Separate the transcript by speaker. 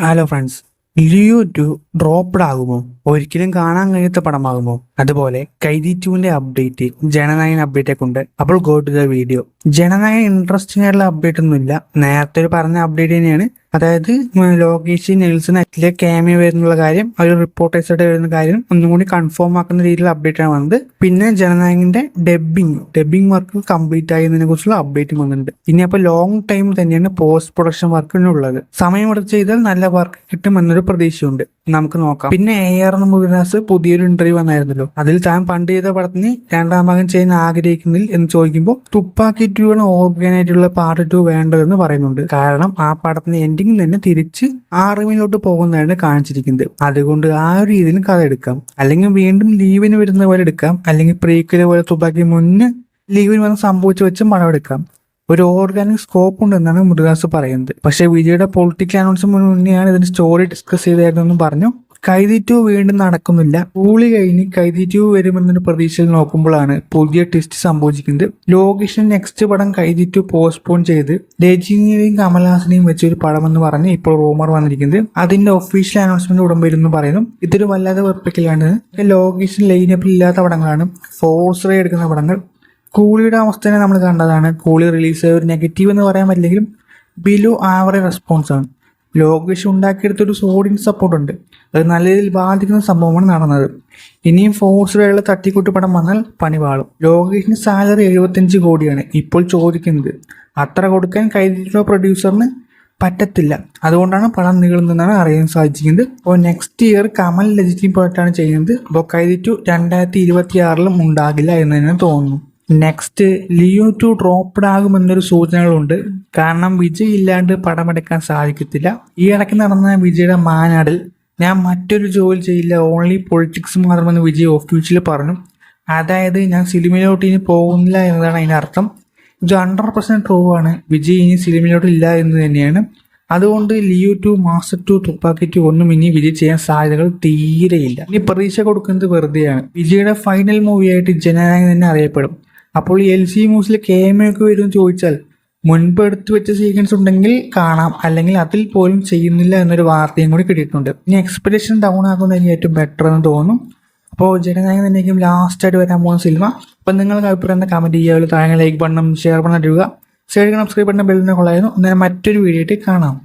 Speaker 1: Hello friends, Leo 2 dropped ആകുമോ? ഒരിക്കലും കാണാൻ കഴിയാത്ത പടമാകുമോ? അതുപോലെ കൈദി 2ന്റെ അപ്ഡേറ്റ്, ജനനായകൻ അപ്ഡേറ്റ് ഒക്കെ ഉണ്ട്. അപ്പോൾ go to the video. Jananayagan interesting ആയിട്ടുള്ള അപ്ഡേറ്റ് ഒന്നുമില്ല, നേരത്തെ ഒരു പറഞ്ഞ അപ്ഡേറ്റ് തന്നെയാണ്. അതായത് ലോകേഷ് നെൽസൺ അറ്റിലെ ക്യാമിയോ വരുന്നുള്ള കാര്യം, ഒരു റിപ്പോർട്ടേഴ്സായിട്ട് വരുന്ന കാര്യം ഒന്നും കൂടി കൺഫേം ആക്കുന്ന രീതിയിലുള്ള അപ്ഡേറ്റ് ആണ് വന്നത്. പിന്നെ ജനനായകന്റെ ഡബ്ബിംഗ് വർക്ക് കംപ്ലീറ്റ് ആയതിനെ കുറിച്ചുള്ള അപ്ഡേറ്റ് വന്നിട്ടുണ്ട്. ഇനി അപ്പോൾ ലോങ് ടൈം തന്നെയാണ് പോസ്റ്റ് പ്രൊഡക്ഷൻ വർക്കിനുള്ളത്. സമയമെടുത്ത് ചെയ്താൽ നല്ല വർക്ക് കിട്ടും എന്നൊരു പ്രതീക്ഷയുണ്ട്. നമുക്ക് നോക്കാം. പിന്നെ AR മുരുകദാസ് പുതിയൊരു ഇന്റർവ്യൂ വന്നായിരുന്നല്ലോ. അതിൽ താൻ പണ്ട് ചെയ്ത പടത്തിന് രണ്ടാം ഭാഗം ചെയ്യാൻ ആഗ്രഹിക്കുന്നില്ല എന്ന് ചോദിക്കുമ്പോൾ തുപ്പാക്കി 2 ആണ് ഓർഗനായിട്ടുള്ള പാർട്ട് 2 വേണ്ടതെന്ന് പറയുന്നുണ്ട്. കാരണം ആ പടത്തിന് എൻഡിങ് തന്നെ തിരിച്ച് ആർമിയിലോട്ട് പോകുന്നതാണ് കാണിച്ചിരിക്കുന്നത്. അതുകൊണ്ട് ആ ഒരു രീതിയിൽ കഥ എടുക്കാം, അല്ലെങ്കിൽ വീണ്ടും ലീവിന് വരുന്ന പോലെ എടുക്കാം, അല്ലെങ്കിൽ പ്രീക്വൽ പോലെ തുപ്പാക്കി മുന്നേ ലീവിന് വന്ന് സംഭവിച്ചു വെച്ച് പടം എടുക്കാം. ഒരു ഓർഗാനിക് സ്കോപ്പ് ഉണ്ടെന്നാണ് മുരുകദാസ് പറയുന്നത്. പക്ഷേ വിജയുടെ പൊളിറ്റിക്കൽ അനൗൺസ്മെന്റ് മുന്നെയാണ് ഇതിന്റെ സ്റ്റോറി ഡിസ്കസ് ചെയ്തായിരുന്നെന്നും പറഞ്ഞു. കൈദി 2 വീണ്ടും നടക്കുന്നില്ല. കൂളി കഴിഞ്ഞ് കൈദി 2 വരുമെന്നൊരു പ്രതീക്ഷയിൽ നോക്കുമ്പോഴാണ് പുതിയ ട്വിസ്റ്റ് സംഭവിക്കുന്നത്. ലോകേഷിന്റെ നെക്സ്റ്റ് പടം കൈദി 2 പോസ്റ്റ്പോൺ ചെയ്ത് രജനിയെയും കമൽഹാസനെയും വെച്ച് ഒരു പടം എന്ന് പറഞ്ഞ് ഇപ്പോൾ റൂമർ വന്നിരിക്കുന്നത്. അതിന്റെ ഒഫീഷ്യൽ അനൗൺസ്മെന്റ് ഉടൻ വരുമെന്ന് പറയുന്നു. ഇതൊരു വല്ലാതെ വെറുപ്പിക്കലാണ്. ലോകേഷിന് ലൈനപ്പിൽ ഇല്ലാത്ത പടങ്ങളാണ്, ഫോഴ്സ് എടുക്കുന്ന പടങ്ങൾ. കൂളിയുടെ അവസ്ഥ തന്നെ നമ്മൾ കണ്ടതാണ്. കൂളി റിലീസ് ഒരു നെഗറ്റീവ് എന്ന് പറയാൻ പറ്റില്ലെങ്കിലും ബിലോ ആവറേജ് റെസ്പോൺസ് ആണ്. ലോകേഷ് ഉണ്ടാക്കിയെടുത്തൊരു ഓഡിയൻസ് സപ്പോർട്ട് ഉണ്ട്, അത് നല്ല രീതിയിൽ ബാധിക്കുന്ന സംഭവമാണ് നടന്നത്. ഇനിയും ഫോഴ്സിലുള്ള തട്ടിക്കൂട്ട് പടം വന്നാൽ പണിവാളും. ലോകേഷിന് സാലറി 75 കോടിയാണ് ഇപ്പോൾ ചോദിക്കുന്നത്. അത്ര കൊടുക്കാൻ കൈദിയുടെ പ്രൊഡ്യൂസറിന് പറ്റത്തില്ല. അതുകൊണ്ടാണ് പടം നീളുന്നതെന്നാണ് അറിയാൻ സാധിച്ചിരിക്കുന്നത്. അപ്പോൾ നെക്സ്റ്റ് ഇയർ കമൽ ലെജിറ്റിംഗ് പ്രോജക്റ്റാണ് ചെയ്യുന്നത്. അപ്പോൾ കൈദി 2 2026 ഉണ്ടാകില്ല എന്ന് തന്നെ തോന്നുന്നു. നെക്സ്റ്റ് ലിയോ 2 ഡ്രോപ്ഡ് ആകുമെന്നൊരു സൂചനകളുണ്ട്. കാരണം വിജയ് ഇല്ലാണ്ട് പടമെടുക്കാൻ സാധിക്കത്തില്ല. ഈ ഇടയ്ക്ക് നടന്ന വിജയുടെ മാനാടിൽ ഞാൻ മറ്റൊരു ജോലി ചെയ്യില്ല, ഓൺലി പൊളിറ്റിക്സ് മാത്രമെന്ന് വിജയ് ഒഫീഷ്യലി പറഞ്ഞു. അതായത് ഞാൻ സിനിമയിലോട്ട് ഇനി പോകുന്നില്ല എന്നതാണ് അതിൻ്റെ അർത്ഥം. ഇത് 100% ട്രൂ ആണ്. വിജയ് ഇനി സിനിമയിലോട്ട് ഇല്ല എന്ന് തന്നെയാണ്. അതുകൊണ്ട് ലിയോ 2, മാസ്റ്റർ 2, തുപ്പാക്കി 2 ഒന്നും ഇനി വിജയ് ചെയ്യാൻ സാധ്യതകൾ തീരെയില്ല. ഇനി പ്രതീക്ഷ കൊടുക്കുന്നത് വെറുതെയാണ്. വിജയുടെ ഫൈനൽ മൂവിയായിട്ട് ജനനായകൻ തന്നെ അറിയപ്പെടും. അപ്പോൾ ഈ LC മൂവ്സിൽ KMO വരുമെന്ന് ചോദിച്ചാൽ മുൻപ് എടുത്തു വെച്ച സീക്വൻസ് ഉണ്ടെങ്കിൽ കാണാം, അല്ലെങ്കിൽ അതിൽ പോലും ചെയ്യുന്നില്ല എന്നൊരു വാർത്തയും കൂടി കിട്ടിയിട്ടുണ്ട്. ഇനി എക്സ്പെക്ടേഷൻ ഡൗൺ ആക്കുന്നതായിരിക്കും ഏറ്റവും ബെറ്റർ എന്ന് തോന്നും. അപ്പോൾ ജനനായകൻ തന്നെയായിരിക്കും ലാസ്റ്റായിട്ട് വരാൻ പോകുന്ന സിനിമ. അപ്പം നിങ്ങൾക്ക് അഭിപ്രായം കമൻറ്റ് ചെയ്യുക, താഴെ ലൈക്ക് ബട്ടണം ഷെയർ ബട്ടൺ ഇടുക, സൈഡിൽ സബ്സ്ക്രൈബ് ബട്ടൺ ബെല്ലിനെ കൊള്ളായിരുന്നു. എന്നാൽ മറ്റൊരു വീഡിയോ ആയിട്ട് കാണാം.